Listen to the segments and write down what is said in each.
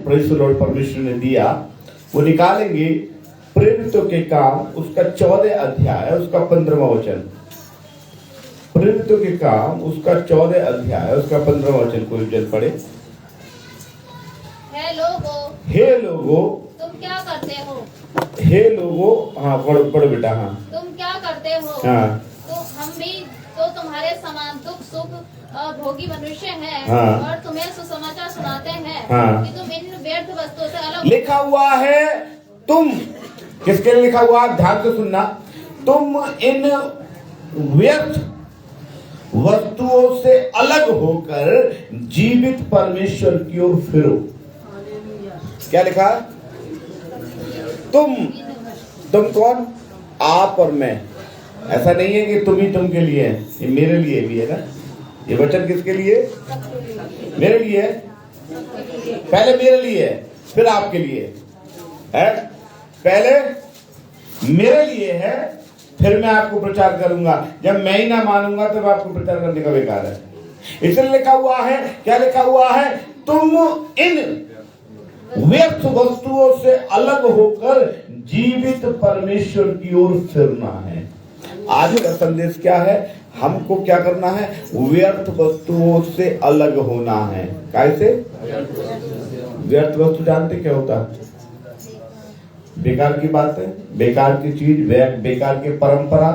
Praise the Lord परमेश्वर ने दिया, वो निकालेंगे प्रेरितों के काम उसका 14 अध्याय उसका 15वां वचन। प्रेरितों के काम उसका 14 अध्याय उसका 15वां वचन कोई जन पढ़े। हे लोगों तुम क्या करते हो? हे लोगों, हाँ पढ़ो पढ़ो बेटा। हाँ तुम क्या करते हो? हाँ तो हम भी तो तुम्हारे समान दुख सुख भोगी मनुष्य हैं। हाँ। और तुम्हें सुसमाचार सुनाते हैं हाँ। कि तुम इन व्यर्थ वस्तुओं से अलग लिखा हुआ है, तुम किसके लिए लिखा हुआ है? ध्यान से सुनना। तुम इन व्यर्थ वस्तुओं से अलग होकर जीवित परमेश्वर की ओर फिरो। क्या लिखा है? तुम कौन? आप और मैं। ऐसा नहीं है कि तुम ही तुम के लिए है, ये मेरे लिए भी है ना। ये वचन किसके लिए? मेरे लिए है। पहले मेरे लिए है, फिर आपके लिए है। पहले मेरे लिए है, फिर मैं आपको प्रचार करूंगा। जब मैं ही ना मानूंगा तब आपको प्रचार करने का बेकार है। इसलिए लिखा हुआ है, क्या लिखा हुआ है? तुम इन व्यर्थ वस्तुओं से अलग होकर जीवित परमेश्वर की ओर फिरना है। आज का संदेश क्या है? हमको क्या करना है? व्यर्थ वस्तुओं से अलग होना है। कैसे? व्यर्थ वस्तु जानते क्या होता है? बेकार की बात है, बेकार की चीज, बेकार की परंपरा,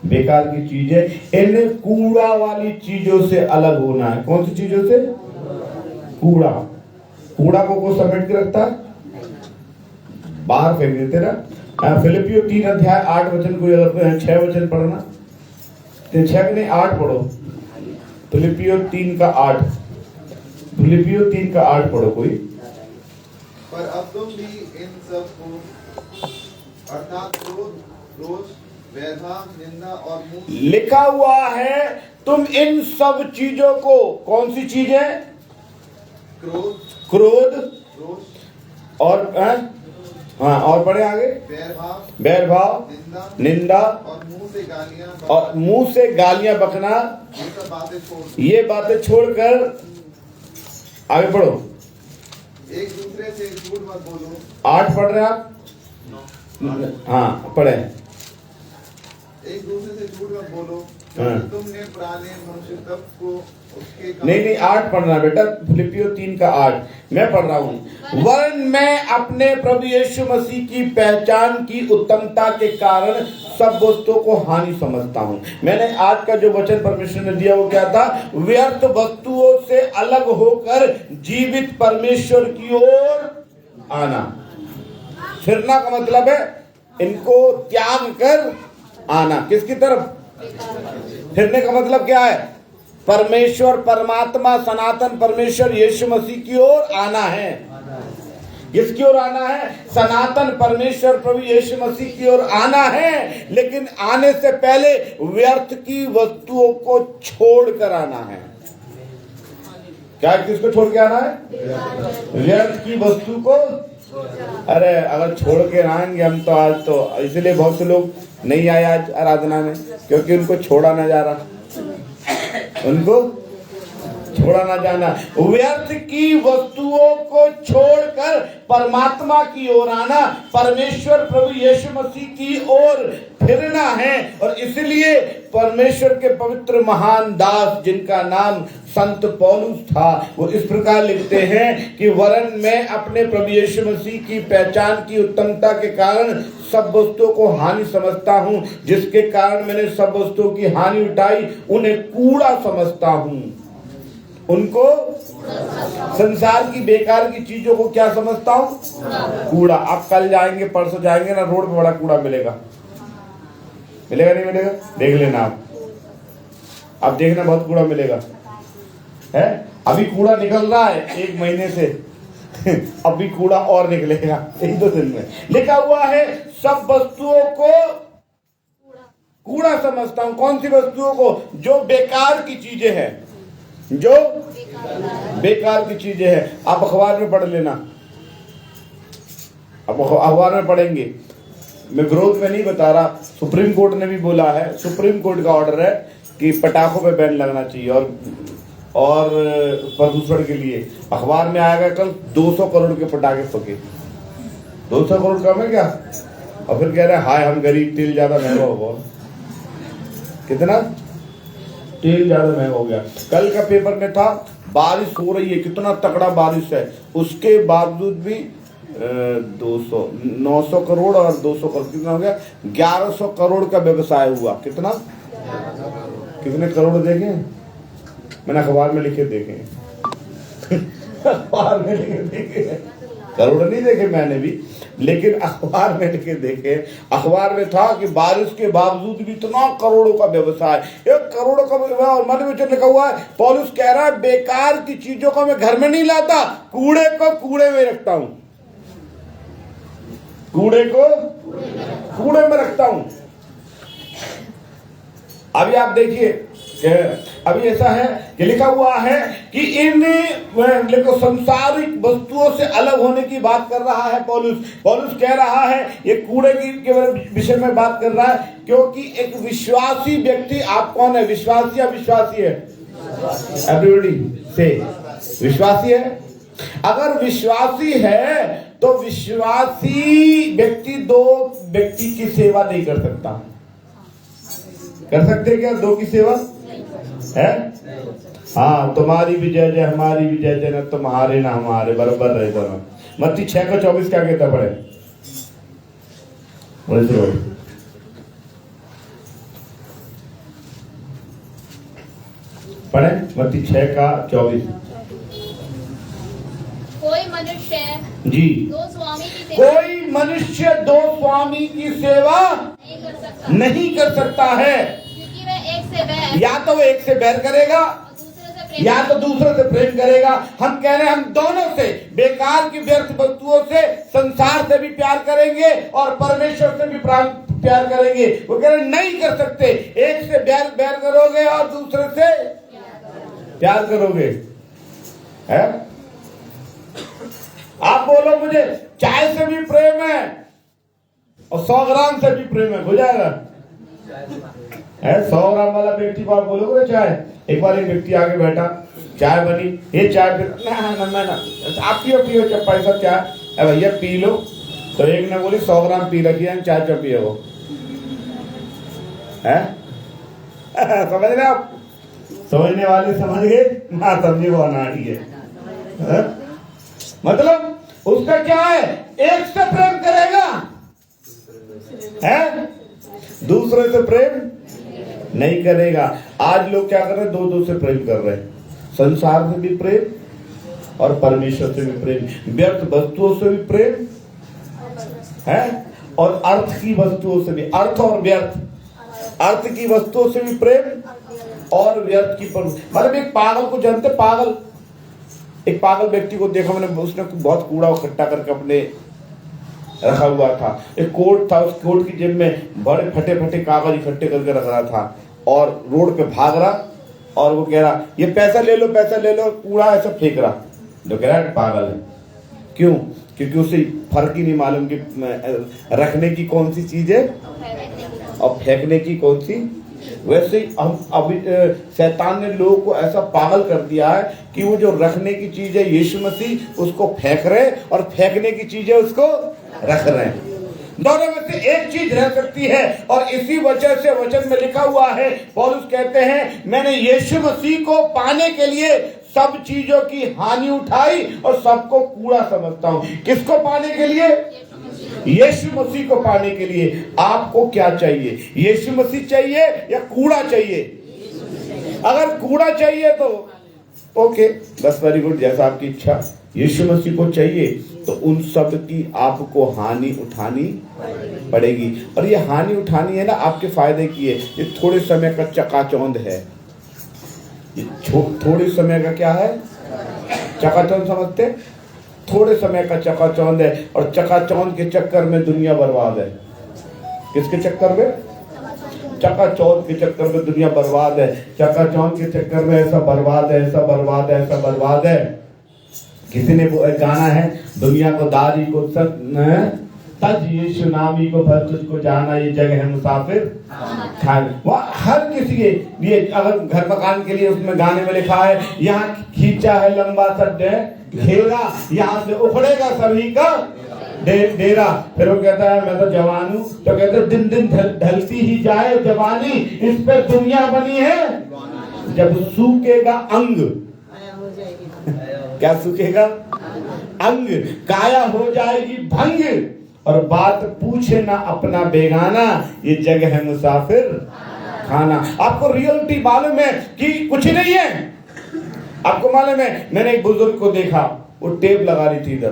बेकार की चीजें। इन कूड़ा वाली चीजों से अलग होना है। कौन सी चीजों से? कूड़ा। कूड़ा को समेट के रखता है, बाहर फेंक देते ना। फिलिपियो 3 अध्याय 8 वचन कोई अगर 6 वचन पढ़ना, तो 6 नहीं 8 पढ़ो। फिलिपियो 3 का 8, फिलिपियो 3 का 8 पढ़ो कोई। पर अब तुम भी इन सब को अर्थात क्रोध, रोष, व्यथा, निंदा और मुंह। लिखा हुआ है तुम इन सब चीजों को, कौन सी चीजें? क्रोध, रोष और हाँ और पढ़े आगे। बैर भाव, निंदा और मुंह से गालियां बकना, ये बातें छोड़कर आगे पढ़ो। एक दूसरे से झूठ मत बोलो। 8 पढ़ रहे हैं आप? हाँ पढ़े। एक दूसरे से झूठ मत बोलो, हाँ। तुमने पुराने मनुष्य तब को उसके नहीं 8 पढ़ना बेटा, फिलिपियो 3 का 8 मैं पढ़ रहा हूँ। वरन मैं अपने प्रभु यीशु मसीह की पहचान की उत्तमता के कारण सब वस्तुओं को हानि समझता हूँ। मैंने आज का जो वचन परमेश्वर ने दिया वो क्या था? व्यर्थ वस्तुओं से अलग होकर जीवित परमेश्वर की ओर आना। फिरना का मतलब है इनको त्याग कर आना। किसकी तरफ? फिरने का मतलब क्या है? परमेश्वर, परमात्मा, सनातन परमेश्वर यीशु मसीह की ओर आना है। किसकी ओर आना है? सनातन परमेश्वर प्रभु यीशु मसीह की ओर आना है। लेकिन आने से पहले व्यर्थ की वस्तुओं को छोड़ कर आना है। क्या? किसको छोड़ के आना है? व्यर्थ की वस्तु को। अरे अगर छोड़ के आएंगे हम तो आज तो, इसलिए बहुत से लोग नहीं आए आज आराधना में, क्योंकि उनको छोड़ा ना जा रहा, उनको छोड़ा ना जाना। व्यर्थ की वस्तुओं को छोड़कर परमात्मा की ओर आना, परमेश्वर प्रभु यीशु मसीह की ओर फिरना है। और इसलिए परमेश्वर के पवित्र महान दास जिनका नाम संत पौलुस था, वो इस प्रकार लिखते हैं कि वरन मैं अपने प्रभु यीशु मसीह की पहचान की उत्तमता के कारण सब वस्तुओं को हानि समझता हूँ। जिसके कारण मैंने सब वस्तुओं की हानि उठाई, उन्हें कूड़ा समझता हूँ। उनको संसार की बेकार की चीजों को क्या समझता हूँ? कूड़ा। आप कल जाएंगे, परसों जाएंगे ना, रोड पे बड़ा कूड़ा मिलेगा। मिलेगा नहीं मिलेगा? देख लेना आप देखना बहुत कूड़ा मिलेगा है। अभी कूड़ा निकल रहा है 1 महीने से अभी कूड़ा और निकलेगा 1-2 दिन में। लिखा हुआ है सब वस्तुओं को कूड़ा समझता हूं। कौन सी वस्तुओं को? जो बेकार की चीजें हैं, जो बेकार की चीजें हैं। आप अखबार में पढ़ लेना, अब अखबार में पढ़ेंगे। मैं विरोध में नहीं बता रहा, सुप्रीम कोर्ट ने भी बोला है, सुप्रीम कोर्ट का ऑर्डर है कि पटाखों पे बैन लगना चाहिए। और और प्रदूषण के लिए। अखबार में आएगा कल 200 करोड़ के पटाखे फके। 200 करोड़ कम है क्या? और फिर कह रहे हैं हाय हम गरीब, तेल ज्यादा महंगा हो गया। कितना तेल ज्यादा महंगा हो गया। कल का पेपर में था बारिश हो रही है, कितना तगड़ा बारिश है, उसके बावजूद भी 900 करोड़ और 200 करोड़ कितना हो गया? 1100 करोड़ का व्यवसाय हुआ। कितना? कितने करोड़ देखे? मैंने अखबार में लिखे देखे अखबार में लिखे देखे, करोड़ नहीं देखे मैंने भी, लेकिन अखबार में लिखे देखे। अखबार में था कि बारिश के बावजूद भी इतना करोड़ों का व्यवसाय, 1 करोड़ का व्यवसाय। और मन में लिखा हुआ है, पौलुस कह रहा है बेकार की चीजों को मैं घर में नहीं लाता, कूड़े को कूड़े में रखता हूं, कूड़े को कूड़े में रखता हूं। अभी आप देखिए, अभी ऐसा है कि लिखा हुआ है कि इन देखो संसारिक वस्तुओं से अलग होने की बात कर रहा है पौलुस। पौलुस कह रहा है, ये कूड़े के विषय में बात कर रहा है, क्योंकि एक विश्वासी व्यक्ति, आप कौन है? विश्वासी या विश्वासी है? एवरीबॉडी से विश्वासी है। अगर विश्वासी है तो विश्वासी व्यक्ति 2 व्यक्ति की सेवा नहीं कर सकता। कर सकते क्या 2 की सेवा है? हाँ, तुम्हारी भी जय जय, हमारी भी जय जय, न तुम्हारे ना हमारे, बराबर रहे दोनों। मत्ती 6:24 क्या कहता पढ़े? पढ़े मत्ती 6:24। कोई मनुष्य जी 2 स्वामी की सेवा कोई मनुष्य 2 स्वामी की सेवा नहीं कर सकता है, क्योंकि वह एक से बैर, या तो वो एक से बैर करेगा दूसरे से प्रेम, या तो दूसरे से प्रेम करेगा। हम कह रहे हैं हम दोनों से, बेकार की व्यर्थ वस्तुओं से, संसार से भी प्यार करेंगे और परमेश्वर से भी प्यार करेंगे। वो कह रहे नहीं कर सकते। एक से बैर करोगे और दूसरे से प्यार करोगे, है? आप बोलो मुझे चाय से भी प्रेम है और 100 ग्राम से भी प्रेम है, हो जाएगा? है 100 ग्राम वाला व्यक्ति को आप बोलोगे चाय? एक बार एक व्यक्ति आगे बैठा, चाय बनी, ये चाय ना आप पियो जब पैसा चाय, भैया पी लो। तो एक ने बोली 100 ग्राम पी रखी है, चाय क्यों पिए वो? है समझ रहे आप? समझने वाले समझ गए, ना समझे वो अनाड़ी है। मतलब उसका क्या है? एक से प्रेम करेगा, है? दूसरे से प्रेम नहीं करेगा। आज लोग क्या कर रहे हैं? 2 से प्रेम कर रहे हैं, संसार से भी प्रेम और परमेश्वर से भी प्रेम, व्यर्थ वस्तुओं से भी प्रेम, है? और अर्थ की वस्तुओं से भी, अर्थ और व्यर्थ, अर्थ की वस्तुओं से भी प्रेम और व्यर्थ की पर। मतलब एक पागल को जानते? पागल, एक पागल व्यक्ति को देखा मैंने, उसने बहुत कूड़ा इकट्ठा करके अपने रखा हुआ था। एक कोट था, उस कोट की जेब में बड़े फटे फटे कागज इकट्ठे करके रख रहा था और रोड पे भाग रहा और वो कह रहा ये पैसा ले लो, कूड़ा ऐसा फेंक रहा। जो कह रहा है पागल है। क्यों? क्योंकि उसे फर्क ही नहीं मालूम कि रखने की कौन सी चीज है और फेंकने की कौन सी। वैसे ही हम अभी शैतान ने लोगों को ऐसा पागल कर दिया है कि वो जो रखने की चीज है यीशु मसीह, उसको फेंक रहे और फेंकने की चीज है उसको रख रहे हैं। दोनों में से एक चीज रह सकती है और इसी वजह से वचन में लिखा हुआ है, पौलुस कहते हैं मैंने यीशु मसीह को पाने के लिए सब चीजों की हानि उठाई और सबको कूड़ा समझता हूं। किसको पाने के लिए? यीशु मसीह को पाने के लिए। आपको क्या चाहिए? यीशु मसीह चाहिए या कूड़ा चाहिए? अगर कूड़ा चाहिए तो ओके, बस वेरी गुड, जैसा आपकी इच्छा। यीशु मसीह को चाहिए तो उन सब की आपको हानि उठानी पड़ेगी। और ये हानि उठानी है ना आपके फायदे की है। ये थोड़े समय का चकाचौंध है, ये थोड़े समय का क्या है? चकाचौंध, समझते? थोड़े समय का चकाचौंध है और चकाचौंध के चक्कर में दुनिया बर्बाद है। किसके चक्कर में? चकाचौंध के चक्कर में दुनिया बर्बाद है। चकाचौंध के चक्कर में ऐसा बर्बाद है, ऐसा बर्बाद है, ऐसा बर्बाद है। किसी ने गाना है, दुनिया को दारी को तज यीशु नामी को भर तुझको जाना, ये जगह है मुसाफिर खाना। वहाँ हर किसी के लिए, अगर घर मकान के लिए उसमें गाने में लिखा है, यहाँ खींचा है लंबा सा घेरा, यहाँ से उखड़ेगा सभी का डेरा। फिर वो कहता है मैं तो जवान हूँ, तो कहते हैं दिन दिन ढलती ही जाए जवानी, इस पे दुनिया बनी है, जब सूखेगा अंग। क्या सूखेगा? अंग, काया हो जाएगी भंग, और बात पूछे ना अपना बेगाना, ये जगह है मुसाफिर खाना। आपको रियलिटी मालूम है कि कुछ नहीं है? आपको मालूम है, मैंने एक बुजुर्ग को देखा, वो टेप लगा रही थी इधर,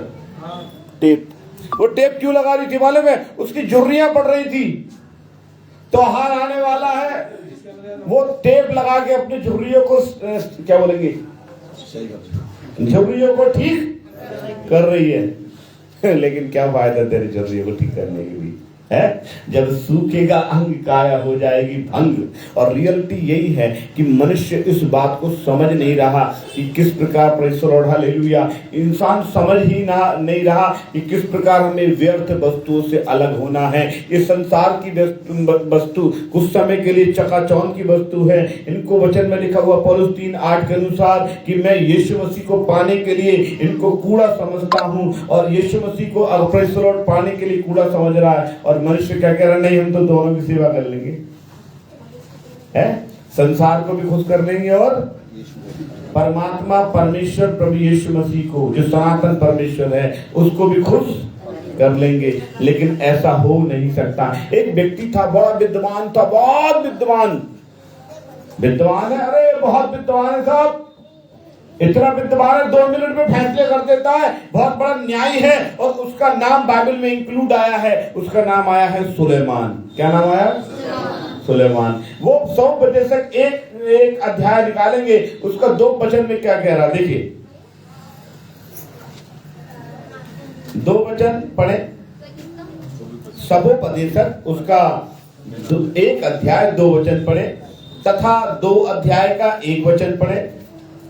टेप। वो टेप क्यों लगा रही थी मालूम है? उसकी झुर्रियां पड़ रही थी, त्योहार आने वाला है, वो टेप लगा के अपनी झुर्रियों को क्या बोलेंगे, झुर्रियों को ठीक कर रही है। लेकिन क्या फायदा तेरे झुर्रियों को ठीक करने के लिए है? जब सूखेगा अंग, काया हो जाएगी भंग। और रियलिटी यही है कि मनुष्य इस बात को समझ नहीं रहा कि किस प्रकार, प्रेज़ द लॉर्ड, हालेलुया, इंसान समझ ही नहीं रहा कि किस प्रकार हमें व्यर्थ वस्तुओं से अलग होना है। इस संसार की वस्तु कुछ समय के लिए चकाचौंध की वस्तु है। इनको वचन में लिखा हुआ पौलुस 3:8 के अनुसार कि मैं यीशु मसीह को पाने के लिए इनको कूड़ा समझता हूँ, और यीशु मसीह को प्रेज़ द लॉर्ड पाने के लिए कूड़ा समझ रहा है। और मनुष्य क्या कह रहा है? नहीं, हम तो दोनों की सेवा कर लेंगे, है, संसार को भी खुश कर लेंगे और परमात्मा, परमेश्वर, प्रभु यीशु मसीह को, जो सनातन परमेश्वर है, उसको भी खुश कर लेंगे। लेकिन ऐसा हो नहीं सकता। एक व्यक्ति था, बड़ा विद्वान था, बहुत विद्वान है, अरे बहुत विद्वान है साहब, इतना विद्वान है 2 मिनट में फैसले कर देता है, बहुत बड़ा न्यायी है, और उसका नाम बाइबल में इंक्लूड आया है। उसका नाम आया है सुलेमान। क्या नाम आया? सुलेमान। वो 100 वचन तक एक अध्याय निकालेंगे, उसका 2 वचन में क्या कह रहा, देखिए 2 वचन पढ़े। सबोपदेशक, उसका 1 अध्याय 2 वचन पढ़े, तथा 2 अध्याय का 1 वचन पढ़े।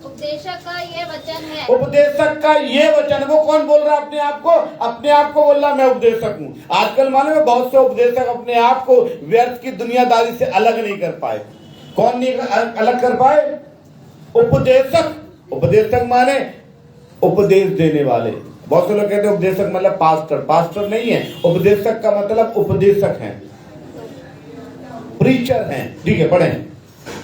उपदेशक का ये वचन है। उपदेशक का ये वचन, वो कौन बोल रहा है अपने आप को? अपने आप को बोल रहा मैं उपदेशक हूँ। आजकल मालूम है बहुत से उपदेशक अपने आप को व्यर्थ की दुनियादारी से अलग नहीं कर पाए। कौन नहीं अलग कर पाए? उपदेशक। उपदेशक माने उपदेश देने वाले। बहुत से लोग कहते हैं उपदेशक मतलब पास्टर। पास्टर नहीं है, उपदेशक का मतलब उपदेशक है, प्रीचर है। ठीक है, पढ़ें।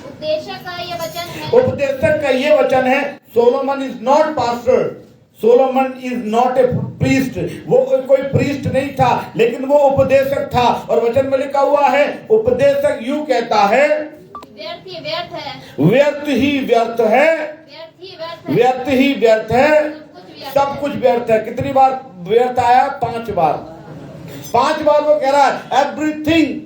उपदेशक का ये वचन है। उपदेशक का ये वचन है। Solomon is not pastor, Solomon is not a priest. वो कोई प्रीस्ट नहीं था, लेकिन वो उपदेशक था। और वचन में लिखा हुआ है, उपदेशक यूं कहता है, व्यर्थ ही व्यर्थ है, व्यर्थ ही व्यर्थ है, व्यर्थ ही व्यर्थ है, सब कुछ व्यर्थ है। कितनी बार व्यर्थ आया? 5 बार। 5 बार वो कह रहा है एवरीथिंग,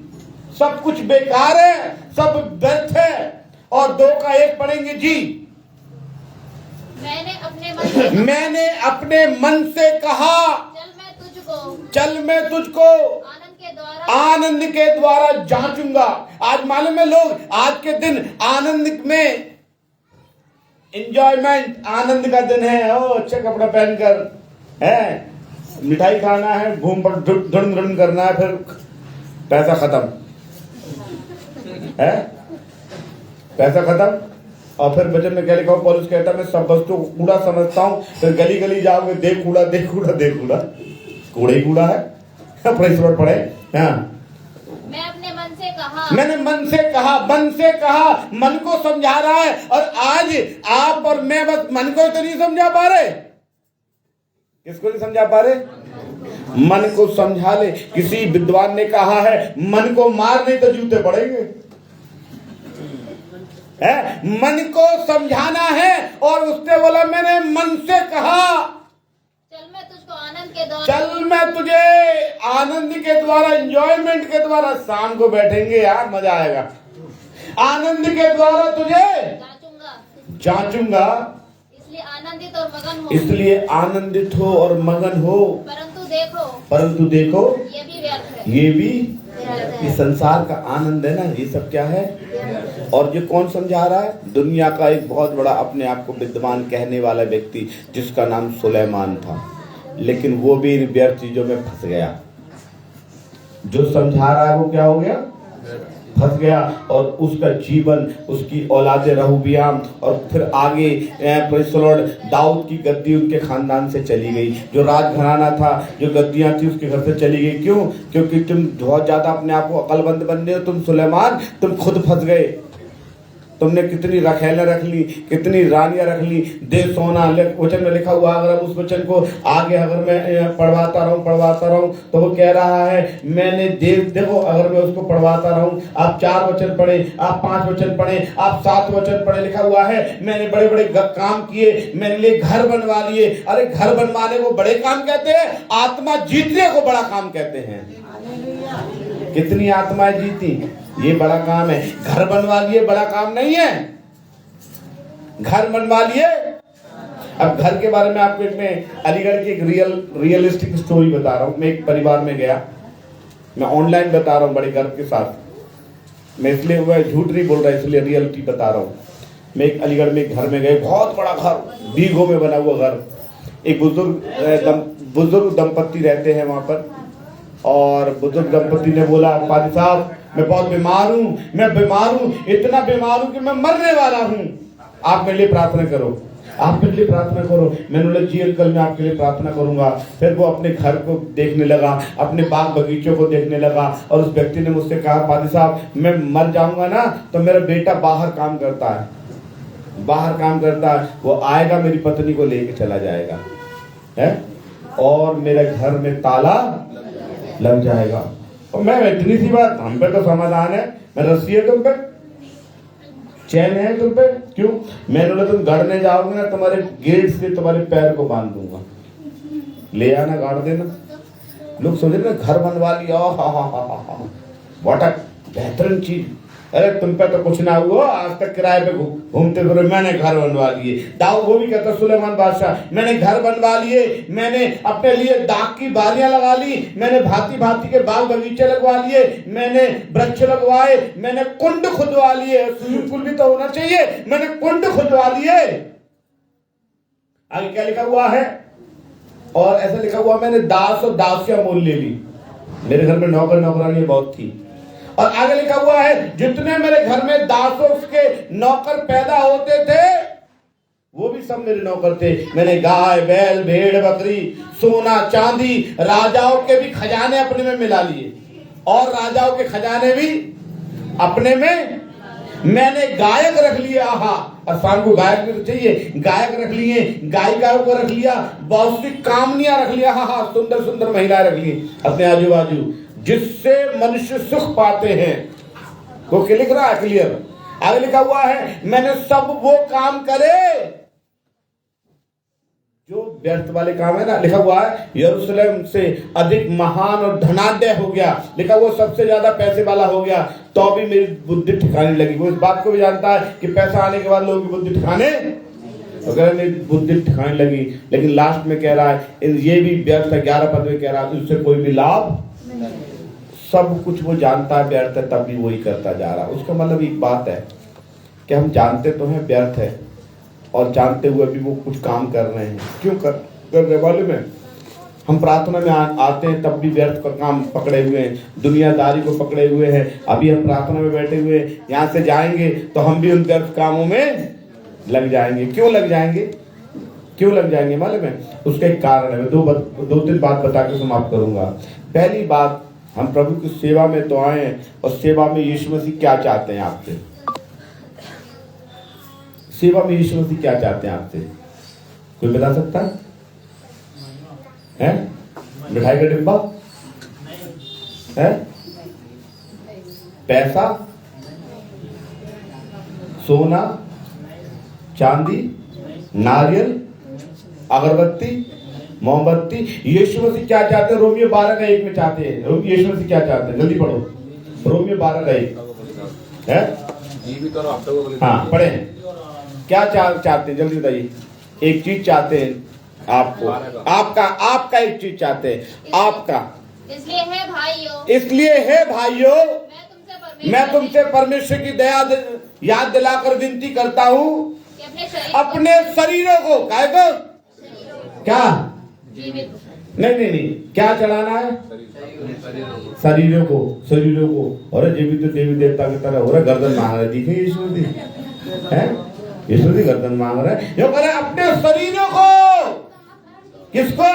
सब कुछ बेकार है, सब व्यर्थ है। और 2 का 1 पढ़ेंगे जी। मैंने अपने मन से कहा, चल मैं तुझको आनंद के द्वारा जांचूंगा। आज मालूम है लोग आज के दिन आनंद में, एंजॉयमेंट, आनंद का दिन है। ओ अच्छा कपड़ा पहनकर है, मिठाई खाना है, घूम पर धुन करना है, फिर पैसा खत्म है, पैसा खत्म। और फिर वचन में क्या लिखा हो? पौलुस कहता है मैं सब वस्तु को कूड़ा समझता हूँ। फिर गली गली जाओगे, देख कूड़ा, देख कूड़ा, देख कूड़ा, कूड़ा ही कूड़ा है। पढ़े। हाँ, मैंने मन से कहा, मन को समझा रहा है। और आज आप और मैं बस मन को तो नहीं समझा पा रहे। किसको नहीं समझा पा रहे? मन को समझा ले। किसी विद्वान ने कहा है, मन को मार नहीं तो जूते पड़ेंगे। मन को समझाना है। और उसने बोला मैंने मन से कहा, चल मैं तुझको आनंद के द्वारा, चल मैं तुझे आनंद के द्वारा, एंजॉयमेंट के द्वारा, शाम को बैठेंगे यार, मजा आएगा, आनंद के द्वारा तुझे जांचूंगा। इसलिए आनंदित और मगन हो, इसलिए आनंदित हो और मगन हो। परंतु देखो ये भी व्यर्थ है, ये भी, ये संसार का आनंद है ना, ये सब क्या है? और ये कौन समझा रहा है? दुनिया का एक बहुत बड़ा अपने आप को विद्वान कहने वाला व्यक्ति, जिसका नाम सुलेमान था। लेकिन वो भी इन व्यर्थ चीजों में फंस गया। जो समझा रहा है वो क्या हो गया, फंस गया। और उसका जीवन, उसकी औलादे रहूबियाम और फिर आगे प्रेज़ द लॉर्ड, दाऊद की गद्दी उनके खानदान से चली गई। जो राजघराना था, जो गद्दियां थी उसके घर से चली गई। क्यों? क्योंकि तुम बहुत ज्यादा अपने आप को अकलमंद बन रहे हो। तुम सुलेमान, तुम खुद फंस गए। तुमने कितनी रखेलें रख ली, कितनी रानियां रख ली, दे सोना। वचन में लिखा हुआ, अगर हम उस वचन को आगे अगर मैं पढ़वाता रहूं तो वो कह रहा है मैंने देखो, अगर मैं उसको पढ़वाता रहूं, आप 4 वचन पढ़े, आप 5 वचन पढ़े, आप 7 वचन पढ़े, लिखा हुआ है मैंने बड़े बड़े काम किए, मेरे लिए घर बनवा लिए। अरे घर बनवाने को बड़े काम कहते हैं, आत्मा जीतने को बड़ा काम कहते हैं। कितनी आत्माएं जीती, ये बड़ा काम है। घर बनवा लिए बड़ा काम नहीं है, घर बनवा लिए। अब घर के बारे में आपको एक मैं अलीगढ़ की एक रियलिस्टिक स्टोरी बता रहा हूं। मैं एक परिवार में गया, मैं ऑनलाइन बता रहा हूं बड़े गर्व के साथ। मैं इसलिए हुआ झूठ नहीं बोल रहा, इसलिए रियलिटी बता रहा हूं। मैं एक अलीगढ़ में एक घर में गए, बहुत बड़ा घर, बीघों में बना हुआ घर। एक बुजुर्ग दंपत्ति रहते हैं वहां पर। और बुजुर्ग दंपत्ति ने बोला, पादी साहब मैं बहुत बीमार हूँ, मैं बीमार हूँ, इतना बीमार हूँ कि मैं मरने वाला हूँ, आप मेरे लिए प्रार्थना करो, आप मेरे लिए प्रार्थना करो। मैंने बोला जी अंकल मैं आपके लिए प्रार्थना करूंगा। फिर वो अपने घर को देखने लगा, अपने बाग बगीचों को देखने लगा। और उस व्यक्ति ने मुझसे कहा, पादी साहब मैं मर जाऊंगा ना तो मेरा बेटा बाहर काम करता है, बाहर काम करता है, वो आएगा मेरी पत्नी को लेके चला जाएगा है और मेरे घर में ताला लग जाएगा। और मैं इतनी सी बात, हम पे तो समाधान है, मैं रस्सी है तुम पे, चैन है तुम पे, क्यों? मैंने बोला तुम गढ़ने जाओगे ना, तुम्हारे गेट से तुम्हारे पैर को बांध दूंगा, ले आना गाड़ देना। लोग सोच रहे घर बनवा लिया, हा व्हाट अ बेहतरीन चीज। अरे तुम पे तो कुछ ना हुआ, आज तक किराए पे घूमते फिरो, मैंने घर बनवा लिए। दाऊद वो भी कहता, सुलेमान बादशाह मैंने घर बनवा लिए, मैंने अपने लिए दाग की बारियां लगा ली, मैंने भांति भांति के बाग बगीचे लगवा लिए, मैंने वृक्ष लगवाए, मैंने कुंड खुदवा लिए। स्विमिंग पूल भी तो होना चाहिए, मैंने कुंड खुदवा लिए। आगे क्या लिखा हुआ है? और ऐसा लिखा हुआ मैंने दास और दासियां मोल ले ली। मेरे घर में नौकर नौकरानी बहुत थी। और आगे लिखा हुआ है जितने मेरे घर में दासों के नौकर पैदा होते थे वो भी सब मेरे नौकर थे। मैंने गाय बैल भेड़ बकरी सोना चांदी राजाओं के भी खजाने अपने में मिला लिए और राजाओं के खजाने भी अपने में। मैंने गायक रख लिया, आसान को गायक भी तो चाहिए, गायक रख लिए, गायिकाओं को रख लिया, बहुत सी कामनियां रख लिया, सुंदर सुंदर महिलाएं रख ली अपने आजू बाजू, जिससे मनुष्य सुख पाते हैं। वो क्या लिख रहा है? क्लियर। आगे लिखा हुआ है मैंने सब वो काम करे जो व्यर्थ वाले काम है ना। लिखा हुआ है यरूशलेम से अधिक महान और धनाढ्य हो गया। लिखा हुआ सबसे ज्यादा पैसे वाला हो गया, तो भी मेरी बुद्धि ठिकाने लगी। वो इस बात को भी जानता है कि पैसा आने के बाद लोगों की बुद्धि ठिकाने, अगर मेरी बुद्धि ठिकाने लगी। लेकिन लास्ट में कह रहा है ये भी व्यर्थ है। 11 पद में कह रहा है उससे कोई भी लाभ, सब कुछ वो जानता है व्यर्थ है, तब भी वही करता जा रहा है। उसका मतलब एक बात है कि हम जानते तो हैं व्यर्थ है और जानते हुए भी वो कुछ काम कर रहे हैं। क्यों कर रहे वाले में? हम प्रार्थना में आते हैं तब भी व्यर्थ का काम पकड़े हुए हैं, दुनियादारी को पकड़े हुए हैं। अभी हम प्रार्थना में बैठे हुए हैं, यहाँ से जाएंगे तो हम भी उन व्यर्थ कामों में लग जाएंगे। क्यों लग जाएंगे? क्यों लग जाएंगे मालूम है? उसका एक कारण है। मैं 2-3 बात बता के समाप्त करूंगा। पहली बात, हम प्रभु की सेवा में तो आए हैं और सेवा में यीशु मसीह क्या चाहते हैं आपसे? सेवा में यीशु मसीह क्या चाहते हैं आपसे? कोई बता सकता है? मिठाई का डिब्बा है? पैसा, सोना चांदी, नारियल, अगरबत्ती, मोमबत्ती। यीशु मसीह क्या चाहते हैं? रोमियो 12:1 में चाहते हैं। यीशु मसीह क्या चाहते हैं? जल्दी पढ़ो, रोमियो 12:1 है। हाँ पढ़े। क्या चाहते हैं? जल्दी बताइए। एक चीज चाहते हैं आपको, आपका एक चीज चाहते हैं आपका। इसलिए है भाइयों मैं तुमसे परमेश्वर की दया याद दिलाकर विनती करता हूँ अपने शरीरों को क्या जीवित नहीं, क्या चढ़ाना है? शरीरों को। और जीवित तो देवी देवता की तरह हो रहा, गर्दन मांग रहे, दिखे यीशु मसीह है, यीशु मसीह गर्दन मांग रहे, ये कह रहे अपने शरीरों को। किसको?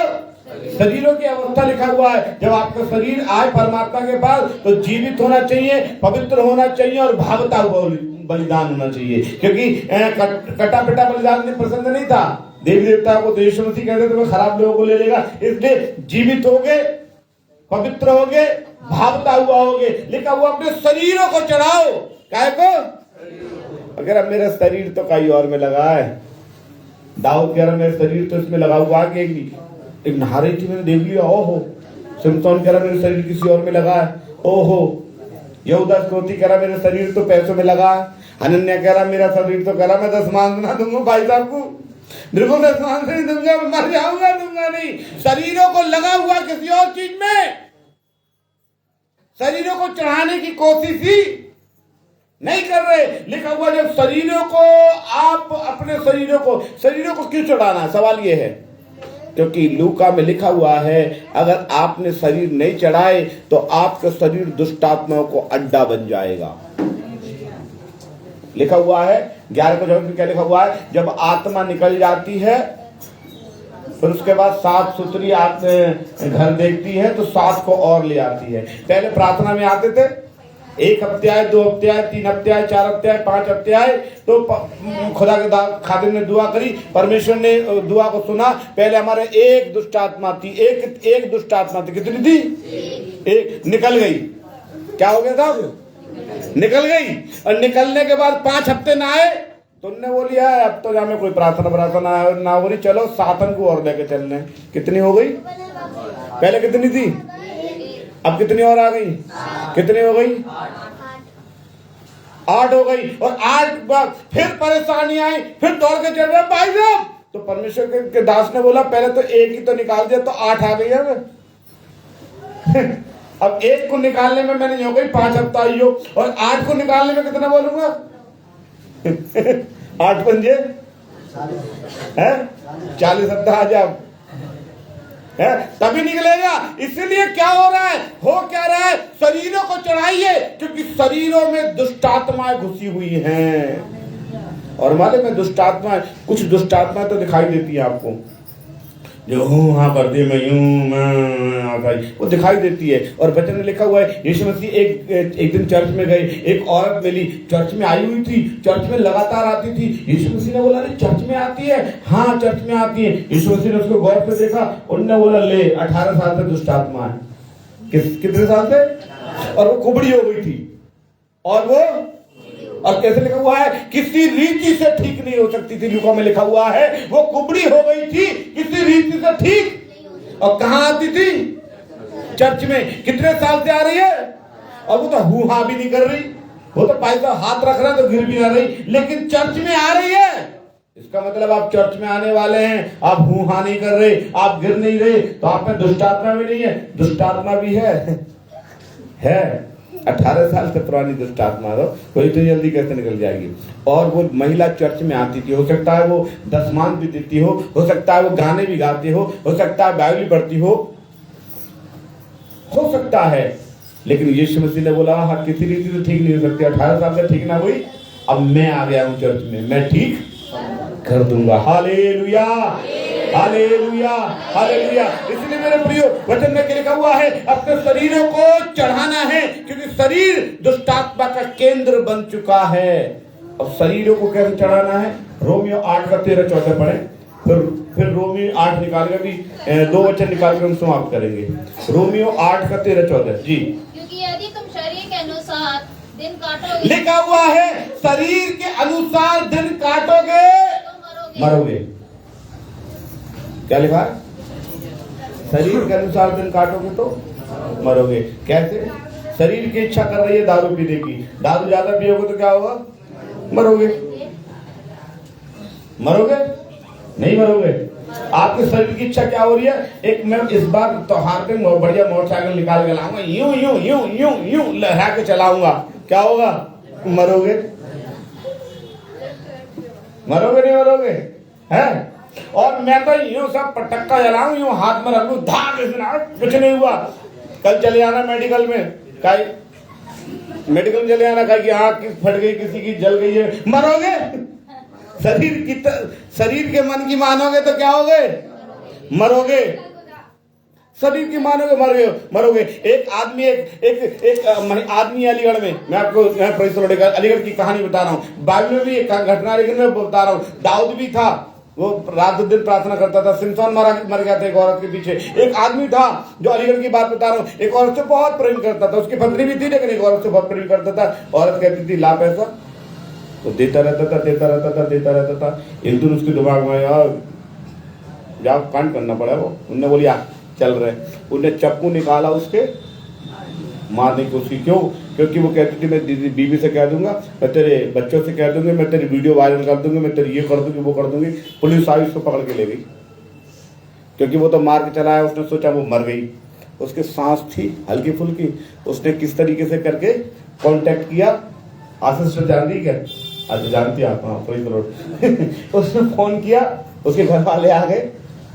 शरीरों की अवस्था लिखा हुआ है, जब आपका शरीर आए परमात्मा के पास तो जीवित होना चाहिए, पवित्र होना चाहिए और भावता हुआ बलिदान होना चाहिए, क्योंकि कटा पिटा बलिदान पसंद नहीं था देवी देवता को। तो यीशु मसीह कहते थे खराब लोगों को ले लेगा, इसलिए जीवित हो गए, पवित्र हो गए, भावता हुआ हो गए। लिखा हुआ अपने शरीरों को चढ़ाओ। काय को? अगर अब मेरा शरीर तो कहीं और में लगा है, दाऊद कह रहा मेरा शरीर तो इसमें लगा हुआ है कि एक नहा रही थी, मैंने देख लिया, ओहो। सिमसोन कह रहा मेरा शरीर किसी और में लगा है, ओहो। यहूदा स्रोती कह रहा मेरा शरीर तो पैसों में लगा है। हनन्या कह रहा मेरा शरीर तो कह रहा मैं 10 मांग ना दूंगा भाई साहब को, मेरे को 10 मांग नहीं दूंगा, मर जाऊंगा, दूंगा नहीं। शरीरों को लगा हुआ किसी और चीज में, शरीरों को चढ़ाने की कोशिश ही नहीं कर रहे। लिखा हुआ जब शरीरों को, आप अपने शरीरों को क्यों चढ़ाना है? सवाल ये है, क्योंकि लूका में लिखा हुआ है अगर आपने शरीर नहीं चढ़ाए तो आपका शरीर दुष्टात्माओं को अड्डा बन जाएगा। लिखा हुआ है 11 में क्या लिखा हुआ है? जब आत्मा निकल जाती है फिर उसके बाद साफ सुथरी घर देखती है तो 7 को और ले आती है। पहले प्रार्थना में आते थे 1 अध्याय, 2 अध्याय, 3 अध्याय, 4 अध्याय, 5 अध्याय, तो खुदा के खादिम ने दुआ करी, परमेश्वर ने दुआ को सुना। पहले हमारे एक दुष्ट आत्मा थी, एक दुष्ट आत्मा थी। कितनी थी? एक निकल गई। क्या हो गया था? निकल गई। और निकलने के बाद 5 हफ्ते ना आए तो उनने वो लिया अब तो जहाँ में कोई प्रार्थना ना हो रही, चलो 7 को और लेके चलने। कितनी हो गई? पहले कितनी थी, अब कितनी और आ गई? कितनी हो गई? 8 हो गई। और 8 बार फिर परेशानी आई, फिर दौड़ के चल रहे भाई साहब। तो परमेश्वर के दास ने बोला पहले तो 1 ही तो निकाल दिया, तो 8 आ गई है। अब 1 को निकालने में मैंने हो गई 5 हफ्ता आई हो, और 8 को निकालने में कितना बोलूंगा? 8 पंजे है 40 हफ्ता आ जाओ है तभी निकलेगा। इसलिए क्या हो रहा है? हो क्या रहा है? शरीरों को चढ़ाइए, क्योंकि शरीरों में दुष्टात्माएं घुसी हुई हैं। और मालूम में दुष्टात्माएं, कुछ दुष्टात्माएं तो दिखाई देती है आपको, जो हाँ कर दे मैं यूं, वो दिखाई देती है। और वचन में लिखा हुआ है यीशु मसीह एक दिन चर्च में गए, एक औरत मिली, चर्च में आई हुई थी, चर्च में लगातार आती थी। यीशु मसीह ने बोला अरे चर्च में आती है? हाँ चर्च में आती है। यीशु मसीह ने उसको गौर से देखा, उन्होंने बोला ले 18 साल से दुष्टात्मा है। कितने साल से? और वो कुबड़ी हो गई थी, और कैसे लिखा हुआ है? किसी रीति से ठीक नहीं हो सकती थी। लूका में लिखा हुआ है वो कुबड़ी हो गई थी, किसी रीति से ठीक। और कहां आती थी? चर्च में। कितने साल से आ रही है? और वो तो हू हा भी नहीं कर रही, वो तो पैसा हाथ रख रहा है तो गिर भी ना रही, लेकिन चर्च में आ रही है। इसका मतलब आप चर्च में आने वाले हैं, आप हू हा नहीं कर रहे, आप गिर नहीं रहे, तो आप में दुष्टात्मा भी नहीं है। दुष्टात्मा भी है 18 साल से पुरानी दुष्टात्मा हो, कोई तो जल्दी कैसे निकल जाएगी। और वो महिला चर्च में आती थी, हो सकता है वो दशमान भी देती हो सकता है वो गाने भी गाती हो सकता है बाइबल पढ़ती हो सकता है। लेकिन यीशु मसीह ने बोला हाँ किसी रीति से ठीक नहीं हो सकती। 18 साल से ठीक ना हुई, अब मैं आ गया हूँ चर्च में, मैं ठीक कर दूंगा। Hallelujah, hallelujah, hallelujah. इसलिए मेरे प्रियो वचन में लिखा हुआ है अपने शरीरों को चढ़ाना है, क्योंकि शरीर दुष्टात्मा का केंद्र बन चुका है। अब शरीरों को कैसे चढ़ाना है? रोमियो 8 का 13-14 पढ़े, फिर रोमियो 8 निकाल कर भी 2 वचन निकाल कर हम समाप्त करेंगे। रोमियो 8 का 13-14 जी। क्योंकि यदि तुम शरीर के अनुसार दिन काटोगे, लिखा हुआ है शरीर के अनुसार दिन काटोगे तो मरोगे। क्या लिखा है? शरीर के अनुसार दिन काटोगे तो मरोगे। कैसे? शरीर की इच्छा कर रही है दारू पीने की, दारू ज्यादा पियोगे तो क्या होगा? मरोगे। मरोगे? नहीं मरोगे। आपके शरीर की इच्छा क्या हो रही है? एक मैं इस बार त्योहार पे बढ़िया मोटरसाइकिल निकाल के लाऊंगा, यूं यूं यूं यूं यूं लहरा के चलाऊंगा, क्या होगा? मरोगे। मरोगे नहीं मरोगे? है और मैं तो यूं सब पटक्का जलाऊं, यूं हाथ में रख लूं, धाक कुछ नहीं हुआ। कल चले आना मेडिकल में, मेडिकल में चले आना कि आँख फट गई, किसी की जल गई है, मरोगे। शरीर के मन की मानोगे तो क्या होगे? मरोगे। शरीर की मानोगे मरोगे। एक आदमी एक आदमी अलीगढ़ में, मैं आपको अलीगढ़ की कहानी बता रहा हूँ। बाइबल में भी एक घटना, लेकिन मैं बता रहा हूँ। दाऊद भी था, वो रात दिन प्रार्थना करता था। सिमसोन मर गया था एक औरत के पीछे। एक आदमी था जो अलीगढ़ की बात बता रहा हूँ, एक औरत से बहुत प्रेम करता था। उसकी पत्नी भी थी, लेकिन एक औरत से बहुत प्रेम करता था। औरत कहती थी ला पैसा, तो देता रहता था। एक दिन उसके दिमाग में यार जाओ कांड करना पड़ा। वो उन्होंने बोली चल रहे। उन्हें चप्पू निकाला, उसके मारने की कोशिश। क्यों? क्योंकि वो कहती थी मैं दीदी बीवी से कह दूंगा, मैं तेरे बच्चों से कह दूंगी, मैं तेरी वीडियो वायरल कर दूंगी, मैं तेरी ये कर दूंगी, वो कर दूंगी। पुलिस आई, उसको पकड़ के ले गई, क्योंकि वो तो मार के चला है। उसने सोचा वो मर गई। उसके सांस थी हल्की फुल्की। उसने किस तरीके से करके कांटेक्ट किया, आशीष जानती क्या? अच्छा जानती आप? हाँ, उसने फोन किया, उसके घर वाले आ गए,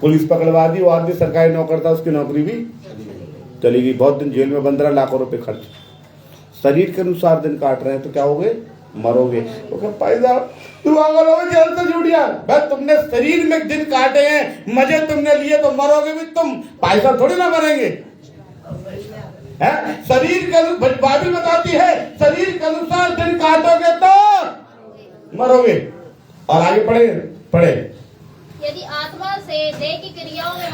पुलिस पकड़वा दी। वो आदमी सरकारी नौकर था, उसकी नौकरी भी चली गई। बहुत दिन जेल में बंद रहा, लाखों रुपए खर्च। शरीर के अनुसार दिन काट रहे हैं तो क्या होगे? मरोगे। तो पैदा तुम जेल से छूट गया भाई, तुमने शरीर में दिन काटे हैं, मजे तुमने लिए, तो मरोगे भी तुम। पैसा थोड़ी ना मरेंगे। है शरीर के, बाइबल बताती है शरीर के अनुसार दिन काटोगे तो मरोगे। और आगे पढ़े यदि आत्मा से देह की क्रियाओं में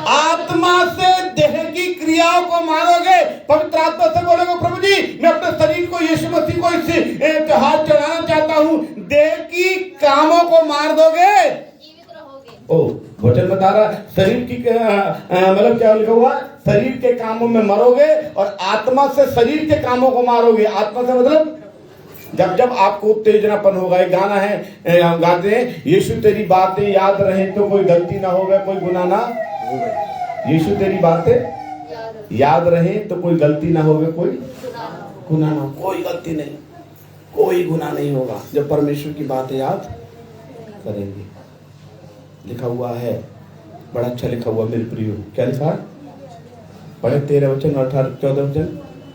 को मारोगे, पवित्र आत्मा से बोलोगे प्रभु जी मैं अपने शरीर को, यीशु मसीह को इस हाथ चढ़ाना चाहता हूँ, देह की कामों को मार दोगे, जीवित रहोगे। ओ वचन बता रहा शरीर की मतलब क्या लिखा हुआ? शरीर के कामों में मरोगे और आत्मा से शरीर के कामों को मारोगे। आत्मा से मतलब जब आपको उत्तेजनापन होगा। एक गाना है, गाते हैं यीशु तेरी बातें याद रहे तो कोई गलती ना होगा, कोई गुनाह ना। यीशु तेरी बातें याद रहे तो कोई गलती ना होगा, कोई गुनाह ना, कोई गलती नहीं, कोई गुनाह नहीं होगा जब परमेश्वर की बातें याद करेंगे। लिखा हुआ है, बड़ा अच्छा लिखा हुआ मेरे प्रियो। क्या लिखा है? पढ़े 13 वचन और 14 वचन।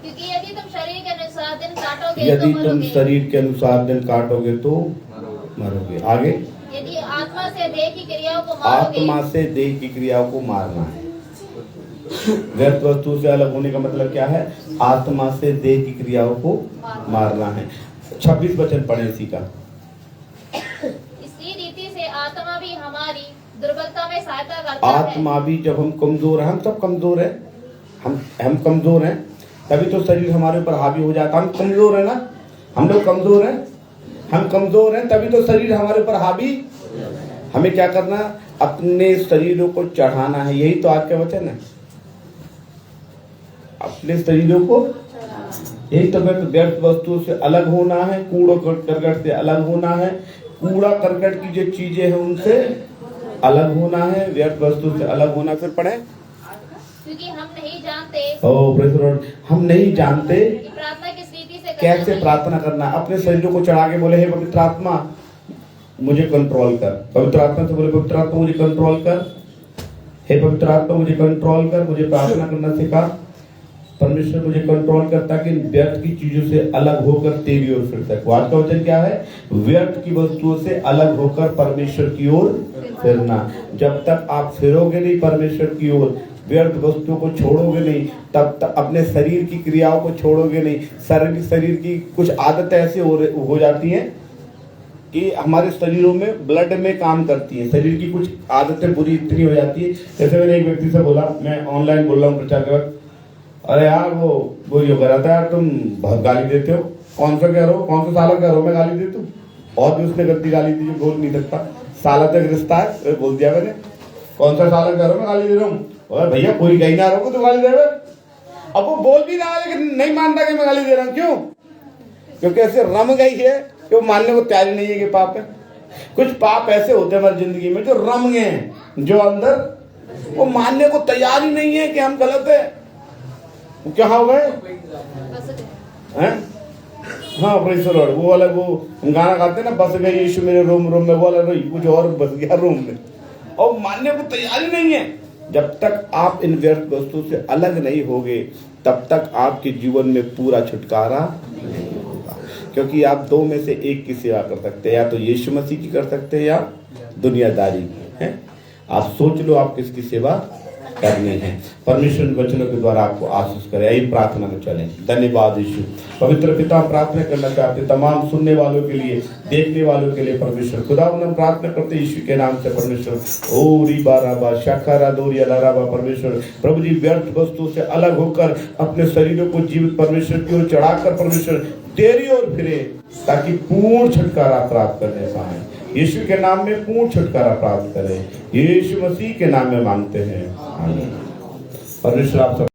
क्योंकि यदि तुम शरीर के अनुसार दिन काटोगे यदि तो तुम शरीर के अनुसार दिन काटोगे तो मरोगे। आगे यदि आत्मा से देह की क्रियाओं को मारोगे, आत्मा से देह की क्रियाओं को मारना है। व्यर्थ वस्तु से अलग होने का मतलब क्या है? आत्मा से देह की क्रियाओं को मारना है। 26 वचन पढ़े इसी का। इसी रीति से आत्मा भी हमारी दुर्बलता में सहायता करता है। आत्मा भी जब हम कमजोर हैं, हम सब कमजोर हैं, हम कमजोर हैं, तभी तो शरीर हमारे ऊपर हावी हो जाता है। हम कमजोर है ना, हम लोग कमजोर हैं, हम कमजोर हैं, तभी तो शरीर हमारे ऊपर हावी। हमें क्या करना? अपने शरीरों को चढ़ाना है। यही तो आज का वचन है, अपने शरीरों को। यही तो व्यर्थ वस्तुओं से अलग होना है, कूड़ा करकट से अलग होना है, कूड़ा करकट की जो चीजें हैं उनसे अलग होना है, व्यर्थ वस्तु से अलग होना। फिर पढ़े क्योंकि हम नहीं जानते, हम नहीं जानते कि प्रार्थना किस रीति से कैसे प्रार्थना करना। अपने शरीरों को चढ़ा के बोले हे पवित्र आत्मा मुझे कंट्रोल कर। पवित्र आत्मा से बोले पवित्र आत्मा मुझे कंट्रोल कर, हे पवित्र आत्मा मुझे कंट्रोल कर, मुझे प्रार्थना करना सिखा। परमेश्वर मुझे कंट्रोल कर ताकि व्यर्थ की चीजों से अलग होकर तेरी ओर फिर सकूं। आज का वचन क्या है? व्यर्थ की वस्तुओं से अलग होकर परमेश्वर की ओर फिरना। जब तक आप फिरोगे नहीं परमेश्वर की ओर, व्यर्थ वस्तुओं को छोड़ोगे नहीं, तब तक अपने शरीर की क्रियाओं को छोड़ोगे नहीं। शरीर की कुछ आदतें ऐसे हो जाती हैं कि हमारे शरीरों में ब्लड में काम करती है। शरीर की कुछ आदतें बुरी इतनी हो जाती है। जैसे मैंने एक व्यक्ति से बोला, मैं ऑनलाइन बोल रहा हूँ प्रचार के वक्त, अरे यार वो ये कह रहा था यार तुम बहुत गाली देते हो। कौन सा कह रहे हो? कौन सा साला कह रहे हो मैं गाली देता हूँ? और भी उसने गलती गाली दी जो बोल नहीं सकता। साला तक रिश्ता है, बोल दिया मैंने। कौन सा साला कह रहे हो मैं गाली दे रहा हूँ? और भैया कोई कहीं ना रहो तो गाली दे रहे। अब वो बोल भी रहा है लेकिन नहीं मानता कि मैं गाली दे रहा हूँ। क्यों? क्योंकि ऐसे रम गई है कि वो मानने को तैयार नहीं है कि पाप है। कुछ पाप ऐसे होते हैं हमारी जिंदगी में जो रम गए हैं, जो अंदर वो मानने को तैयार ही नहीं है कि हम गलत है। क्या हो गए हैं? हाँ प्रेज़ द लॉर्ड। वो वाला वो हम गाना गाते हैं ना, बस गई यीशु मेरे रोम रोम में, वो वाला कुछ और बस गया रोम में। और मानने को तैयार ही नहीं है। जब तक आप इन व्यर्थ वस्तु से अलग नहीं होगे तब तक आपके जीवन में पूरा छुटकारा नहीं होगा, क्योंकि आप दो में से एक की सेवा कर सकते हैं, या तो यीशु मसीह की कर सकते हैं या दुनियादारी की है। आप सोच लो आप किसकी सेवा करनी है। परमेश्वर इन वचनों के द्वारा आपको आशीष करे। यही प्रार्थना में चलें। धन्यवाद यीशु। पवित्र पिता, प्रार्थना करना चाहते तमाम सुनने वालों के लिए, देखने वालों के लिए परमेश्वर खुदा हम प्रार्थना करते यीशु के नाम से परमेश्वर। ओ रीबा राबा शाखारा दोरिया लाराबा परमेश्वर प्रभु जी, व्यर्थ वस्तु से अलग होकर अपने शरीरों को जीवित परमेश्वर की ओर चढ़ाकर परमेश्वर तेरी ओर फिरे, ताकि पूर्ण छुटकारा प्राप्त करने पाए। यीशु के नाम में पूर्ण छुटकारा प्राप्त करें। यीशु मसीह के नाम में मांगते हैं, आमीन। परमेश्वर आप सब